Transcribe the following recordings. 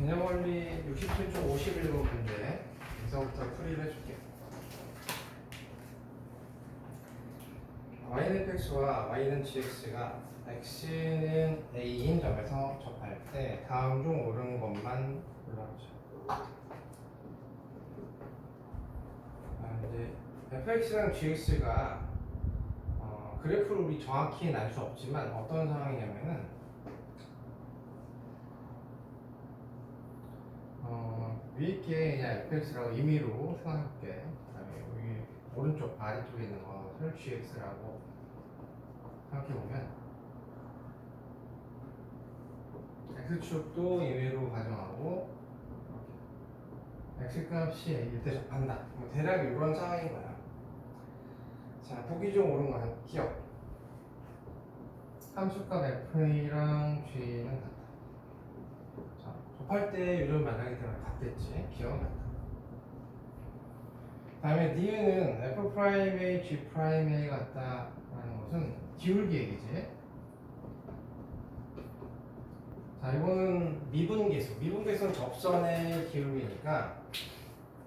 개념 원리 67쪽 51번 문제 여기서부터 풀이를 해줄게. y는 fx와 y는 gx가 x는 a인 점에서 접할 때 다음 중 옳은 것만 골라보자. 이제 fx랑 gx가 그래프를 우리 정확히 날 수 없지만 어떤 상황이냐면은 위에 게 그냥 fx라고 임의로 생각할게. 그다음에 여기 오른쪽 아래쪽에 있는 것을 gx라고 생각해보면 x축도 임의로 가정하고 x값이 a일 때 접한다. 뭐 대략 이런 상황인 거야. 자, 보기 좀 옳은 거는 기억. 함수값 fa랑 g는 같다. 자, 접할 때 요즘 만나기 때문에 같겠지. 기억은 같다. 다음에 D는 F'A, G'A 같다라는 것은 기울기 얘기지. 자, 이거는 미분계수. 미분계수는 접선의 기울기니까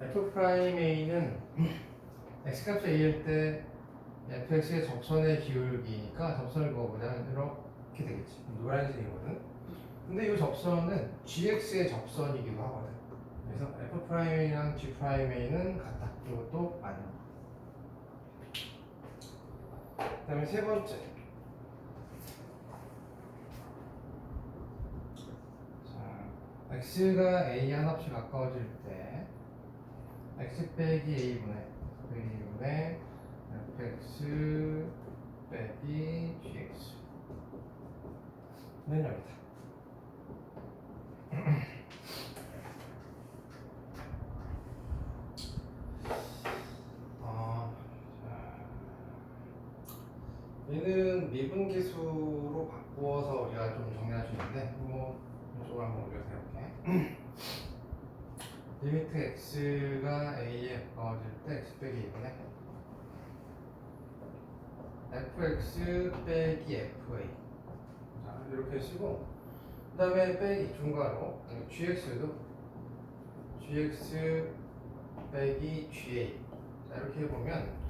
F'A는 X값이 A일 때 fx의 접선의 기울기니까 접선을 그어보자면 이렇게 되겠지. 노란색이거든. 근데 이 접선은 gx의 접선이기도 하거든. 그래서 f'이랑 g'a는 같다. 이것도 아니야. 그 다음에 세 번째. 자, x가 a 한없이 가까워질 때 x 빼기 a분의 fx 빼기 gx는 여기다. 얘는 미분계수로 바꾸어서 우리가 좀 정리할 수 있는데 뭐 이쪽으로 한번 올려서 해볼게. 리미트 x가 a에 가까워질 때 x 빼기 2분의 fx 빼기 fa. 자, 이렇게 쓰고 그 다음에 빼기 중괄호 gx도 gx 빼기 ga. 자, 이렇게 해보면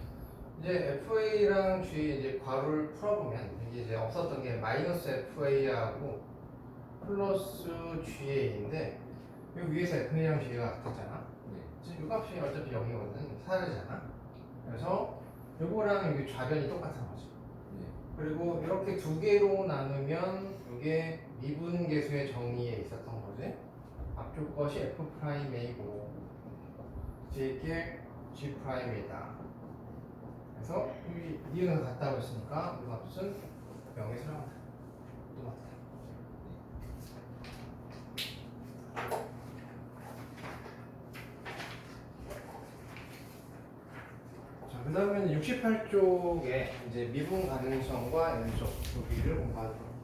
이제 FA랑 G 이제 괄호를 풀어보면 이게 이제 없었던 게 마이너스 FA하고 플러스 GA인데 여기 위에서 FA랑 G가 같았잖아. 지금 이 값이 어차피 0이거든. 사라지잖아. 그래서 요거랑 여기 좌변이 똑같은 거지. 그리고 이렇게 두 개로 나누면 이게 미분계수의 정의에 있었던 거지. 앞쪽 것이 F'A고 뒤에 G'이다. 그래서 여기 니은을 같다고 했으니까 이 값은 0에 들어간다. 또 맞다. 자, 그 다음에는 68쪽에 이제 미분 가능성과 연속 두기를 공부하도록 할게요.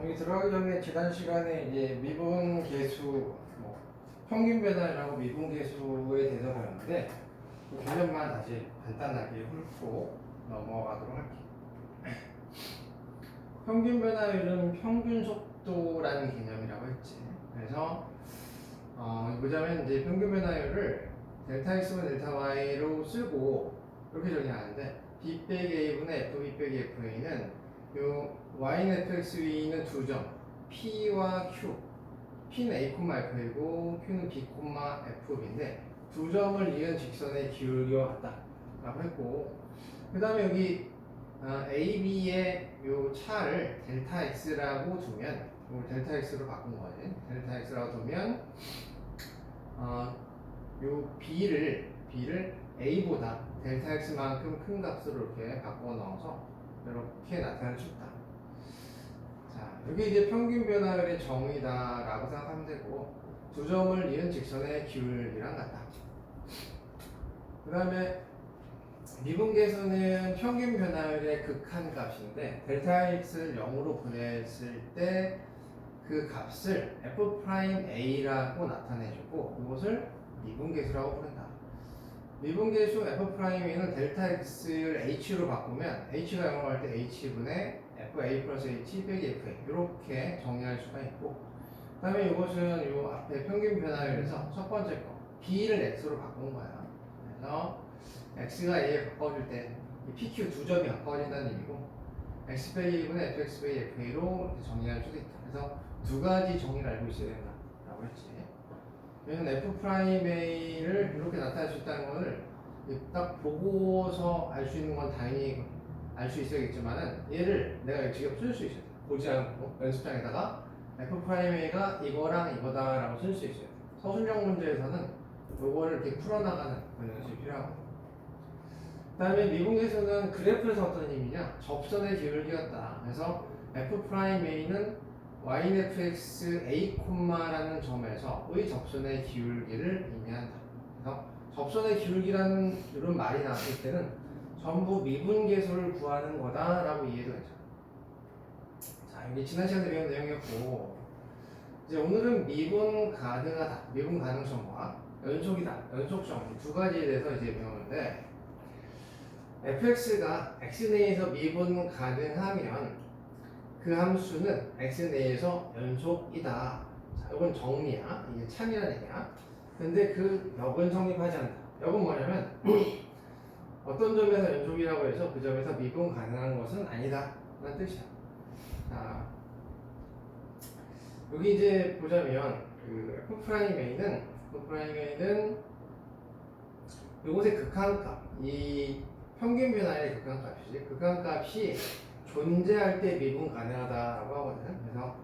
여기 들어가기 전에 지난 시간에 이제 미분 계수, 평균 배달이라고 미분 계수에 대해서 배웠는데 그 개념만 다시 간단하게 훑고 넘어가도록 할게요. 평균 배달율은 평균 속도라는 개념이라고 했지. 그래서 보자면 이제 평균 배달율을 델타 x와 델타 y로 쓰고 이렇게 정의하는데 b 빼기 a분의 fb 빼기 fa는 요 y는 fx 위는 두 점 p와 q. p는 a, f이고 q는 b, f인데 두 점을 이은 직선의 기울기와 같다 라고 했고 그 다음에 여기 a, b의 요 차를 델타 x라고 두면 이걸 델타 x로 바꾼 거지. 델타 x라고 두면 요 b를 a보다 델타 x만큼 큰 값으로 이렇게 바꿔 넣어서 이렇게 나타낼 수 있다. 자, 여기 이제 평균 변화율의 정의다라고 생각하면 되고 두 점을 이은 직선의 기울기랑 같다. 그 다음에 미분계수는 평균 변화율의 극한값인데 델타 x를 0으로 보냈을 때 그 값을 f'A라고 나타내주고 이것을 미분계수라고 부른다. 미분계수 f'A는 델타 x를 h로 바꾸면 h가 0으로 갈 때 h분의 fa 플러스 h 빼기 fa 이렇게 정리할 수가 있고, 그 다음에 이것은 이 앞에 평균 변화율에서 첫 번째 거 b를 x로 바꾼 거야. 그래서 x가 a에 가까워질 때 이 pq 두 점이 가까워진다는 얘기고 x 빼기 1분의 fx 빼기 fa로 정리할 수도 있다. 그래서 두 가지 정의를 알고 있어야 된다라고 했지. 얘는 f'A를 이렇게 나타낼 수 있다는 것을 딱 보고서 알 수 있는 건 당연히 알 수 있어야겠지만은 얘를 내가 직접 쓸 수 있어야 돼. 보지 않고 연습장에다가 f'A가 이거랑 이거다라고 쓸 수 있어야 돼. 서술형 문제에서는 이거를 이렇게 풀어나가는 그런 연습이 필요하고, 그 다음에 미분계수는 그래프에서 어떤 의미냐? 접선의 기울기였다. 그래서 f'A는 yfx a, 라는 점에서의 접선의 기울기를 의미한다. 그래서 접선의 기울기라는 이런 말이 나왔을 때는 전부 미분계수를 구하는 거다라고 이해도 했죠. 자, 여기 지난 시간에 배운 내용이었고, 이제 오늘은 미분 가능하다, 미분 가능성과 연속이다, 연속성 두 가지에 대해서 이제 배우는데, fx가 x 내에서 미분 가능하면 그 함수는 x 내에서 연속이다. 자, 이건 정리야. 이게 참이라는 얘기야. 근데 그 역은 성립하지 않는다. 역은 뭐냐면 어떤 점에서 연속이라고 해서 그 점에서 미분 가능한 것은 아니다 라는 뜻이야. 자, 여기 이제 보자면 그 f'A는 이곳의 극한값, 이 평균 변화의 극한값이지. 극한값이 존재할 때 미분 가능하다라고 하거든. 그래서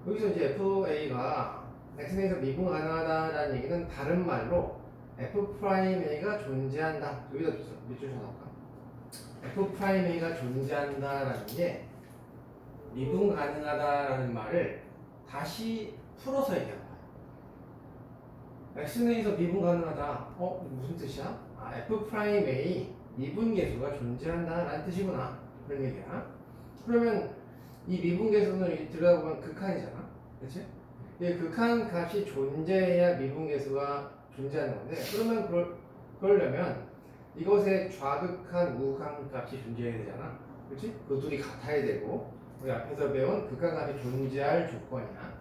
여기서 이제 fA가 x에서 미분 가능하다라는 얘기는 다른 말로 f'A가 존재한다. 여기다 밑줄 쳐놓을까? f'A가 존재한다라는 게 미분 가능하다라는 말을 다시 풀어서 얘기한 거야. x에서 미분 가능하다. 무슨 뜻이야? f'A 미분계수가 존재한다라는 뜻이구나. 그런 얘기야. 그러면 이 미분계수는 들어가 보면 극한이잖아, 그렇지? 이 극한 값이 존재해야 미분계수가 존재하는 건데, 그러면 그러려면 이것의 좌극한, 우극한 값이 존재해야 되잖아, 그렇지? 그 둘이 같아야 되고, 우리 앞에서 배운 극한 값이 존재할 조건이야.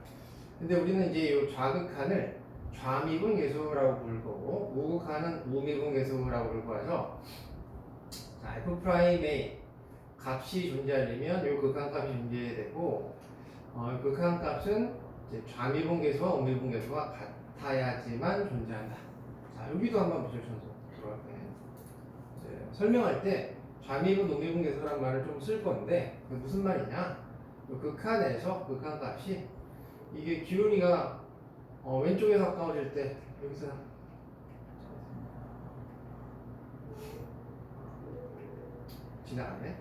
근데 우리는 이제 이 좌극한을 좌미분계수라고 부를 거고, 우극한은 우미분계수라고 부를 거라서, 자, f'A 값이 존재하려면 이 극한값이 존재해야 되고, 극한값은 이제 좌미분계수와 우미분계수가 같아야지만 존재한다. 자, 여기도 한번 보죠. 들어갈게. 설명할 때 좌미분, 우미분계수란 말을 좀 쓸 건데, 그게 무슨 말이냐? 극한에서 극한값이 이게 기울기가 왼쪽에서 가까워질 때 여기서 지나가네.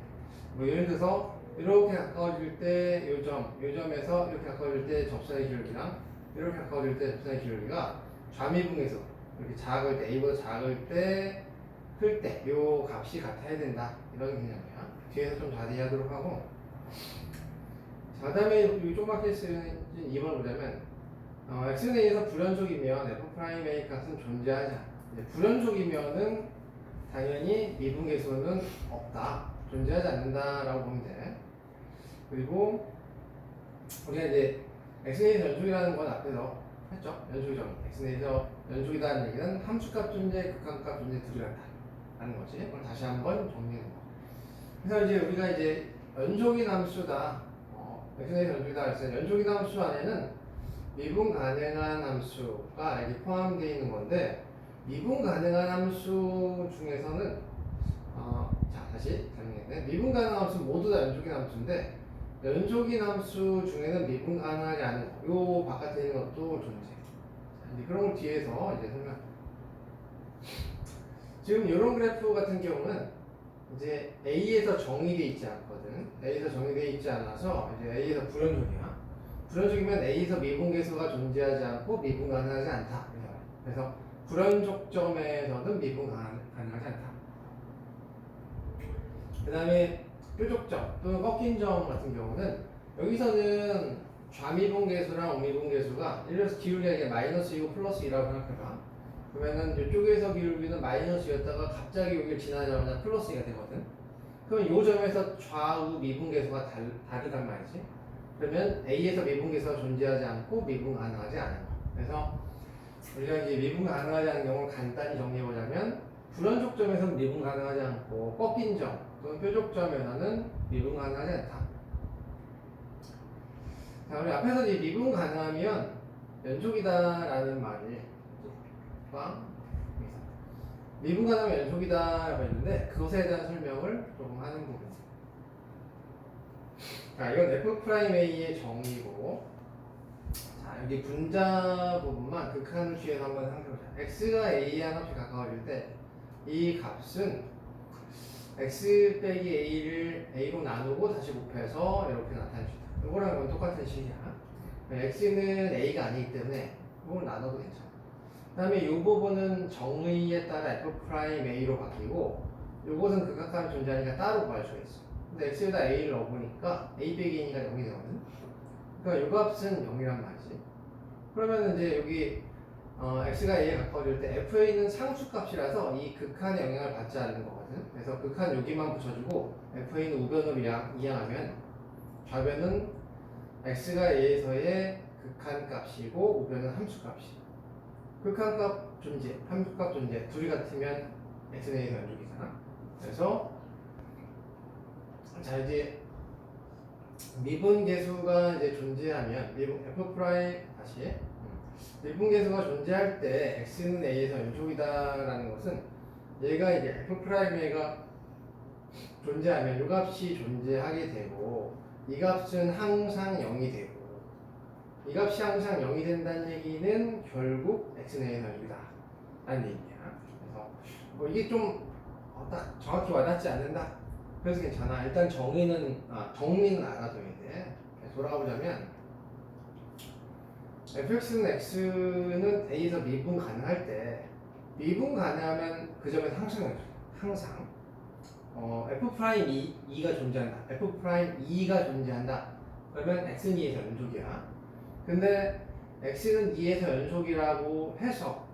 뭐 예를 들어서 이렇게 가까워질 때 요 점에서 이렇게 가까워질 때 접선의 기울기랑 이렇게 가까워질 때 접선의 기울기가 좌미분계수 이렇게 작을 때 A보다 작을 때 클 때 요 값이 같아야 된다, 이런 개념이야. 뒤에서 좀 자세히 하도록 하고, 자, 그 다음에 이 조그맣게 쓰는 2번 보자면 x에서 불연속이면 f'A 값은 존재하지 않아. 불연속이면은 당연히 미분계수는 없다, 존재하지 않는다라고 보면 돼. 그리고 우리가 이제 x에서 연속이라는 건 앞에서 했죠. 연속이죠. x에서 연속이라는 얘기는 함수값 존재, 극한값 존재 둘이 같다라는 거지. 그럼 다시 한번 정리해 봐. 그래서 이제 우리가 이제 연속인 함수다, x에서 연속이다 했어요. 연속인 함수 안에는 미분 가능한 함수가 여기 포함되어 있는 건데, 미분 가능한 함수 중에서는 자, 다시 설명했네. 미분 가능한 함수 모두 다 연속인 함수인데, 연속인 함수 중에는 미분 가능하지 않은 거, 요 바깥에 있는 것도 존재. 자, 이제 그런 걸 뒤에서 이제 설명. 지금 이런 그래프 같은 경우는 이제 A에서 정의되어 있지 않거든. A에서 정의되어 있지 않아서 이제 A에서 불연속이야. 불연속이면 A에서 미분계수가 존재하지 않고 미분 가능하지 않다. 그래서 불연속점에서는 미분 가능하지 않다. 그 다음에 뾰족점 또는 꺾인 점 같은 경우는 여기서는 좌미분계수랑 우미분계수가 예를 들어서 기울기가 이게 마이너스 2고 플러스 2라고 생각해봐. 그러면은 이쪽에서 기울기는 마이너스였다가 갑자기 여기를 지나자마자 플러스 2가 되거든. 그럼 이 점에서 좌우 미분계수가 다르단 말이지. 그러면 A에서 미분계수가 존재하지 않고 미분 가능하지 않은 거. 그래서 우리가 이제 미분 가능하지 않은 경우를 간단히 정리해보자면 불연속점에서는 미분 가능하지 않고 꺾인 점 또는 뾰족점에서는 미분 가능하지 않다. 자, 우리 앞에서 이 미분 가능하면 연속이다라는 말이 미분 가능하면 연속이다라고 했는데 그것에 대한 설명을 조금 하는 부분. 자, 이건 F'A의 정의고, 자, 여기 분자 부분만 극한을 취해서 한번 상상해보자. X가 A에 한없이 가까워질 때 이 값은 X 빼기 A를 A로 나누고 다시 곱해서 이렇게 나타낼 수 있다. 이거랑 이건 똑같은 식이야. X는 A가 아니기 때문에 이걸 나눠도 괜찮아. 그 다음에 이 부분은 정의에 따라 F'A로 바뀌고 이것은 극각함이 존재하니까 따로 구할 수가 있어. 근데 X에다 A를 넣어보니까 A 빼기 A가 0이 되거든. 그러니까 이 값은 0이란 말이지. 그러면 이제 여기 X가 A에 가까워질 때 FA는 상수값이라서 이 극한의 영향을 받지 않는 거거든. 그래서 극한 여기만 붙여주고 FA는 우변으로 이항하면 좌변은 X가 A에서의 극한값이고 우변은 함수값이. 극한값 존재, 함수값 존재 둘이 같으면 X는 A에서 연속이잖아. 그래서 자 이제 미분계수가 이제 존재하면 F 프라임 다시 미분계수가 존재할 때 X는 A에서 연속이다라는 것은 얘가 이제 F 프라임 A가 존재하면 이 값이 존재하게 되고 이 값은 항상 0이 되고 이 값이 항상 0이 된다는 얘기는 결국 X는 A에서 연속이다 라는 얘기야. 그래서 이게 좀 딱 정확히 와닿지 않는다. 그래서 괜찮아. 일단 정리는 알아둬야 돼. 돌아가 보자면 fx는 x는 a에서 미분 가능할 때 미분 가능하면 그 점에서 항상 f 프라임 2가 존재한다. f 프라임 2가 존재한다. 그러면 x는 2에서 연속이야. 근데 x는 2에서 연속이라고 해서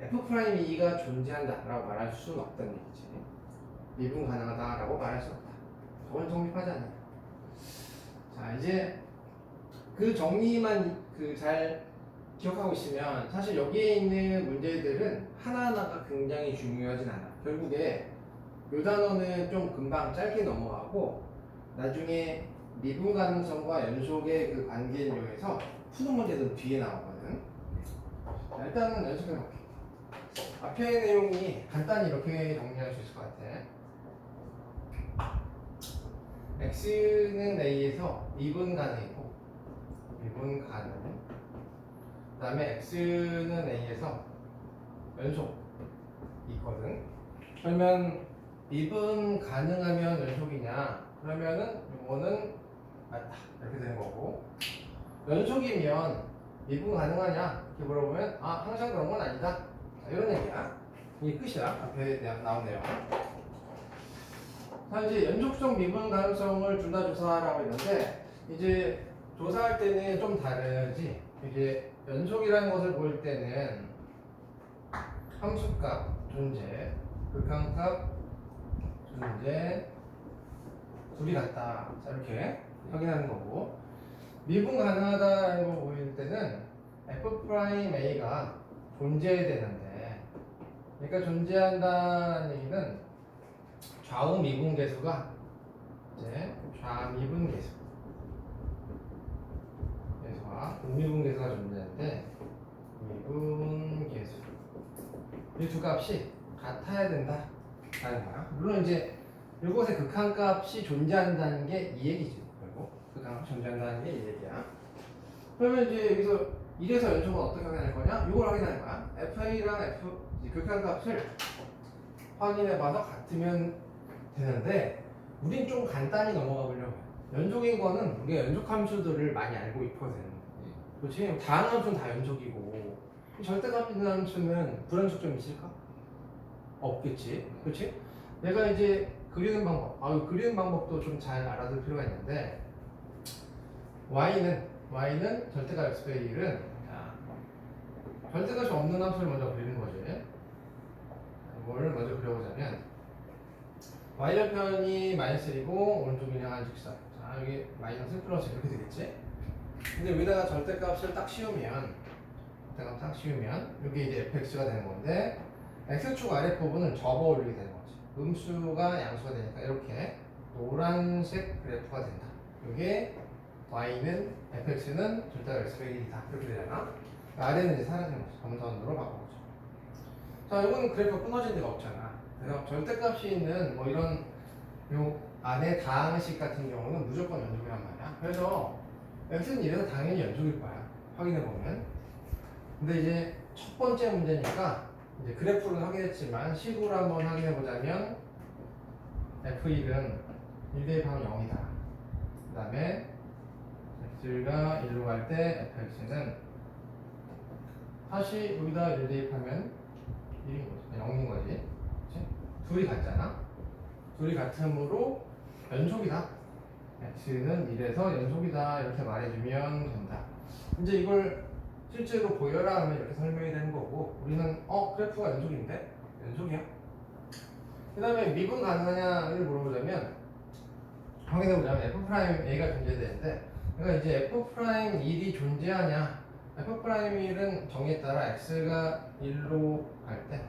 f 프라임 2가 존재한다라고 말할 수는 없다는 얘기지. 미분 가능하다라고 말할 수 없다. 저건 성립하지 않는다. 자 이제 그 정리만 잘 기억하고 있으면 사실 여기에 있는 문제들은 하나하나가 굉장히 중요하진 않아. 결국에 이 단어는 좀 금방 짧게 넘어가고 나중에 미분 가능성과 연속의 그 관계를 이용해서 푸는 문제들은 뒤에 나오거든. 자, 일단은 연습해볼게. 앞에 내용이 간단히 이렇게 정리할 수 있을 것 같아. X는 A에서 미분 가능이고 미분 가능. 그 다음에 X는 A에서 연속 있거든. 그러면 미분 가능하면 연속이냐? 그러면은 이거는 맞다 이렇게 되는 거고, 연속이면 미분 가능하냐? 이렇게 물어보면 항상 그런 건 아니다. 자, 이런 얘기야. 이게 끝이야. 앞에 나온 내용. 자 이제 연속성 미분 가능성을 둘 다 조사하라고 했는데 이제 조사할 때는 좀 다르지. 이제 연속이라는 것을 볼 때는 함수값 존재, 극한값 존재 둘이 같다. 자 이렇게 확인하는 거고, 미분 가능하다라는 걸 보일 때는 F'A가 존재해야 되는데, 그러니까 존재한다는 얘기는 좌우 미분계수가 이제 좌미분계수 계수와 우미분계수가 존재하는데 미분계수 이 두 값이 같아야 된다 라는 거야. 물론 이제 이것의 극한값이 존재한다는 게 이 얘기지. 결국 극한값이 존재한다는 게 이 얘기야. 그러면 이제 여기서 이래서 연속은 어떻게 확인할 거냐? 이걸 확인할 거야. FA랑 극한값을 확인해 봐서 같으면 되는데 우린 좀 간단히 넘어가 보려고 해. 연속인 거는 우리가 연속 함수들을 많이 알고 있거든. 그렇지? 다른 함수는 다 연속이고 절대값 있는 함수는 불연속 좀 있을까? 없겠지. 그렇지? 내가 이제 그리는 방법, 그리는 방법도 좀 잘 알아둘 필요가 있는데 y는 절대값 x페이 1은 절대값이 없는 함수를 먼저 그리는 거지. 이걸 먼저 그려보자면 y절편이 -1이고 오른쪽이 향한 직선. 자, 여기 마이너스 플러스 이렇게 되겠지? 근데 여기다가 절대값을 딱 씌우면 여기 이제 fx가 되는 건데 x축 아랫부분은 접어 올리게 되는 거지. 음수가 양수가 되니까 이렇게 노란색 그래프가 된다. 이게 y는 fx는 절대값 x페이 1이다. 이렇게 되잖아. 아래는 이제 사라지는 거지. 점선으로 바꿔보죠. 자, 이거는 그래프가 끊어진 데가 없잖아. 그래서 절대값이 있는 뭐 이런 요 안에 다항식 같은 경우는 무조건 연속이란 말이야. 그래서 x는 이래서 당연히 연속일 거야. 확인해 보면. 근데 이제 첫 번째 문제니까 이제 그래프를 확인했지만 식으로 한번 확인해 보자면 f1은 1 대입하면 0이다. 그 다음에 x가 1로 갈 때 fx는 다시 여기다 1 대입하면 1인 거지. 0인 거지. 그치? 둘이 같잖아. 둘이 같으므로 연속이다. x는 1에서 연속이다. 이렇게 말해주면 된다. 이제 이걸 실제로 보여라 하면 이렇게 설명이 되는 거고 우리는 그래프가 연속인데? 연속이야. 그 다음에 미분 가능하냐를 물어보자면 확인해보자면 f'A가 존재되는데 그러니까 이제 f'일이 존재하냐 f'일은 정의에 따라 x가 1로 갈 때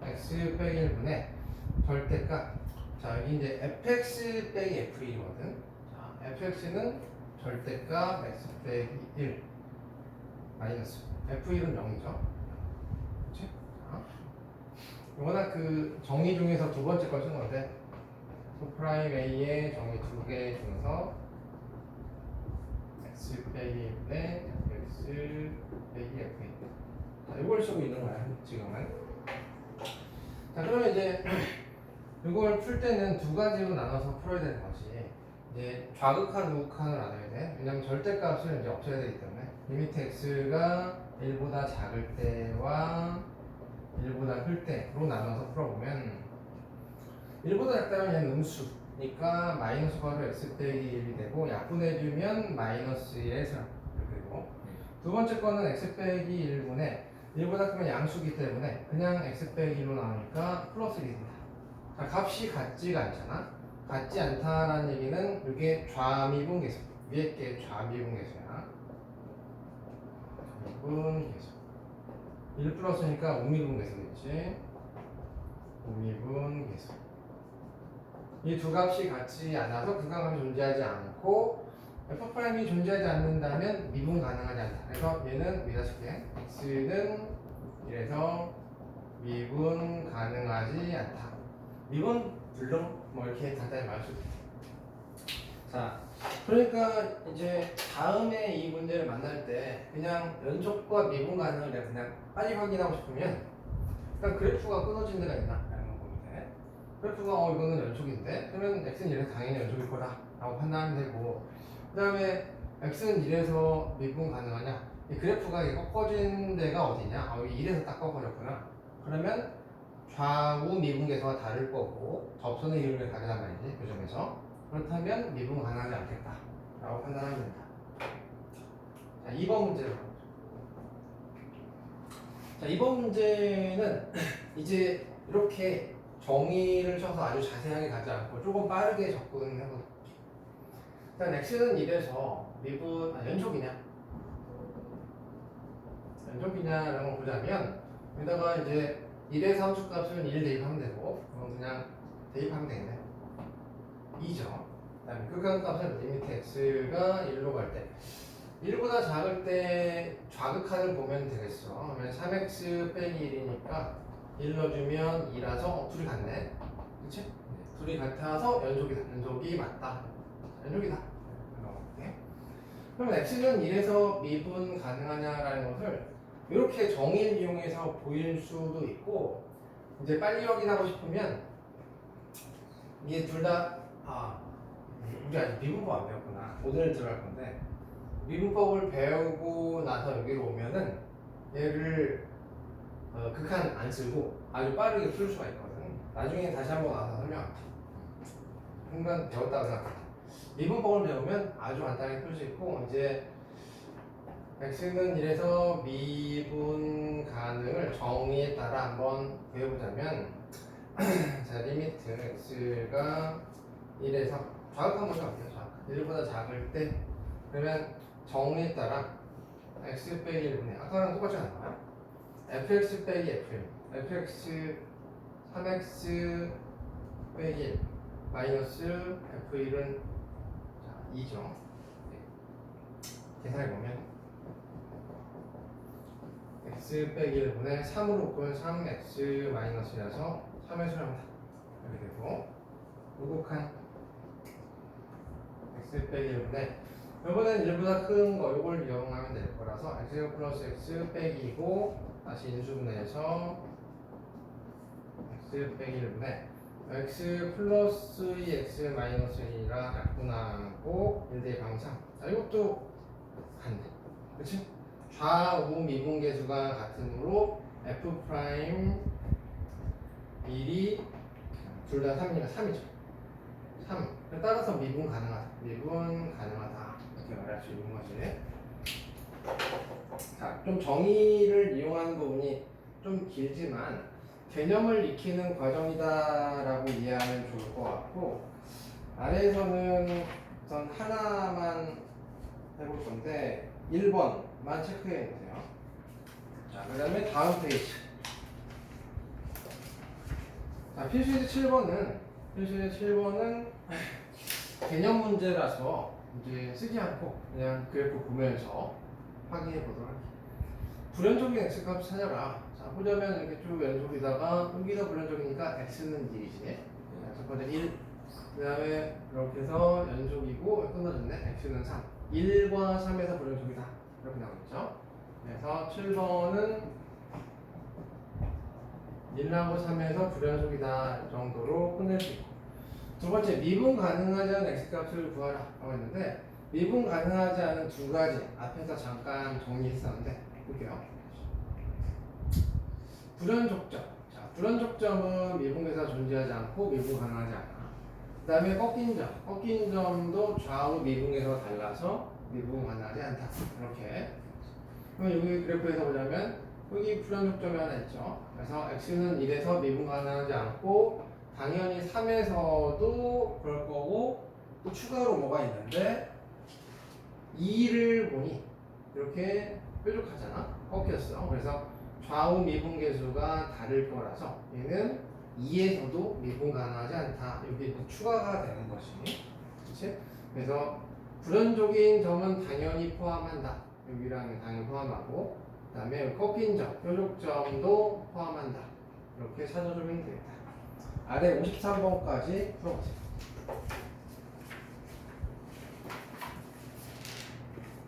x 빼기 1분의 절대값 자 여기 이제 fx 빼기 f1이거든 자 fx는 절대값 x 빼기 1 마이너스 f1은 0이죠 그치? 자, 이거는 그 정의 중에서 두 번째 걸 쓴 건데 f'A의 정의 두 개 중에서 x 빼기 1에 x 빼기 f1 자 이걸 쓰고 있는 거야 지금은 자 그러면 이제 이걸 풀 때는 두 가지로 나눠서 풀어야 되는 거지 이제 좌극한 우극한을 나눠야 돼 왜냐면 절대값을 이제 없애야 되기 때문에 리미트 x가 1보다 작을 때와 1보다 클 때로 나눠서 풀어보면 1보다 작다면 얘는 음수니까 마이너스 괄호 x 빼기 1이 되고 약분해주면 마이너스 1에서 이렇게 되고 두 번째 거는 x 빼기 1분의 1보다 크면 양수기 때문에 그냥 x 빼기 1로 나오니까 플러스 1이 된다 자, 값이 같지가 않잖아 같지 않다라는 얘기는 이게 좌미분계수 위에 게 좌미분계수야 미분계수 1 플러스니까 우미분계수겠지 우미분계수 이 두 값이 같지 않아서 그 값이 존재하지 않고 f'이 존재하지 않는다면 미분 가능하지 않다 그래서 얘는 위다시게 x는 이래서 미분 가능하지 않다 미분 불능 뭐 이렇게 간단히 말할 수 있다 자 그러니까 이제 다음에 이 문제를 만날 때 그냥 연속과 미분 가능을 내가 그냥 빨리 확인하고 싶으면 일단 그래프가 끊어진 데가 있나 라는 걸 보면 돼 그래프가 이거는 연속인데 그러면 x는 1에서 당연히 연속일 거다 라고 판단하면 되고 그 다음에 x는 1에서 미분 가능하냐 이 그래프가 꺾어진 데가 어디냐 여기 1에서 딱 꺾어졌구나 그러면 좌우 미분계수가 다를 거고 접선의 이름을 가리란 말이지 그 점에서 그렇다면 미분 가능하지 않겠다 라고 판단하면 된다 자 2번 문제로 자 2번 문제는 이제 이렇게 정의를 쳐서 아주 자세하게 가지 않고 조금 빠르게 접근을 해보자 일단 x는 1에서 미분 연속이냐라는 걸 보자면 여기다가 이제 1의 함수값은 1 대입하면 되고 그럼 그냥 대입하면 되겠네 2죠 그 다음에 극한값은 리미트 x가 1로 갈 때 1보다 작을 때 좌극한을 보면 되겠어 그러면 3x 빼기 1이니까 1 넣어주면 2라서 둘이 같네 그치? 둘이 같아서 연속이 맞다 연속이다 그러면 x는 1에서 미분 가능하냐라는 것을 이렇게 정의를 이용해서 보일 수도 있고 이제 빨리 확인하고 싶으면 이게 둘 다 우리 아직 미분법 안 배웠구나. 오늘 들어갈 건데 미분법을 배우고 나서 여기로 오면은 얘를 극한 안 쓰고 아주 빠르게 풀 수가 있거든. 나중에 다시 한번 와서 설명할게. 한번 배웠다고 생각해. 미분법을 배우면 아주 간단하게 풀 수 있고 이제 x는 1에서 미분 가능을 정의에 따라 한번 배워보자면 자 리미트 x가 1에서 좌극한 먼저 갈게요. 좌극 1보다 작을 때 그러면 정의에 따라 x 빼기 1분의 아까랑 똑같지 않나요? fx 빼기 fm fx 3x 빼기 1 마이너스 f1은 2죠. 계산해보면 x 빼기 1분의 3으로 묶으면 3x 마이너스라서 3의 수렴다 이렇게 되고 요곡한 x 빼기 1분의 요번엔 1보다 큰 거 요걸 이용하면 될 거라서 x 플러스 x 빼기고 다시 인수분해해서 x 빼기 1분의 x 플러스 2x 마이너스 1이라 약분하고 1대 방상. 자, 이것도 같네. 그치? 좌우 미분계수가 같으므로 f 프라임 1이 둘 다 3이니까 3이죠. 3. 따라서 미분 가능하다. 미분 가능하다. 이렇게 말할 수 있는 거지. 자, 좀 정의를 이용하는 부분이 좀 길지만 개념을 익히는 과정이다라고 이해하면 좋을 것 같고 아래에서는 우선 하나만 해볼 건데 1번만 체크해 주세요. 자, 그 다음에 다음 페이지. 자, 필수제 7번은 개념 문제라서 이제 쓰지 않고 그냥 그래프 보면서 확인해 보도록 할게요. 불연속인 x값 찾아라. 자, 보자면 이렇게 쭉 연속이다가 여기가 불연속이니까 x는 1이지. 첫 번째 1. 그 다음에 이렇게 해서 연속이고 끊어졌네. x는 3. 1과 3에서 불연속이다. 이렇게 나오겠죠. 그래서 7번은 1하고 3에서 불연속이다 정도로 끝낼 수 있고 두 번째 미분 가능하지 않은 x값을 구하라 라고 했는데 미분 가능하지 않은 두 가지 앞에서 잠깐 정리했었는데 볼게요. 불연속점. 자, 불연속점은 미분계수가 존재하지 않고 미분 가능하지 않아. 그 다음에 꺾인 점. 꺾인 점도 좌우 미분계수가 달라서 미분 가능하지 않다. 이렇게. 그럼 여기 그래프에서 보자면 여기 불연속점이 하나 있죠. 그래서 x는 1에서 미분 가능하지 않고 당연히 3에서도 그럴 거고 또 추가로 뭐가 있는데 2를 보니 이렇게 뾰족하잖아. 꺾였어. 그래서 좌우 미분계수가 다를 거라서 얘는 2에서도 미분 가능하지 않다. 여기 추가가 되는 것이. 그치? 그래서 불연속인 점은 당연히 포함한다. 여기랑 당연히 포함하고 그 다음에 꺾인 점, 뾰족점도 포함한다. 이렇게 찾아주면 되겠다. 아래 53번까지 풀어보세요.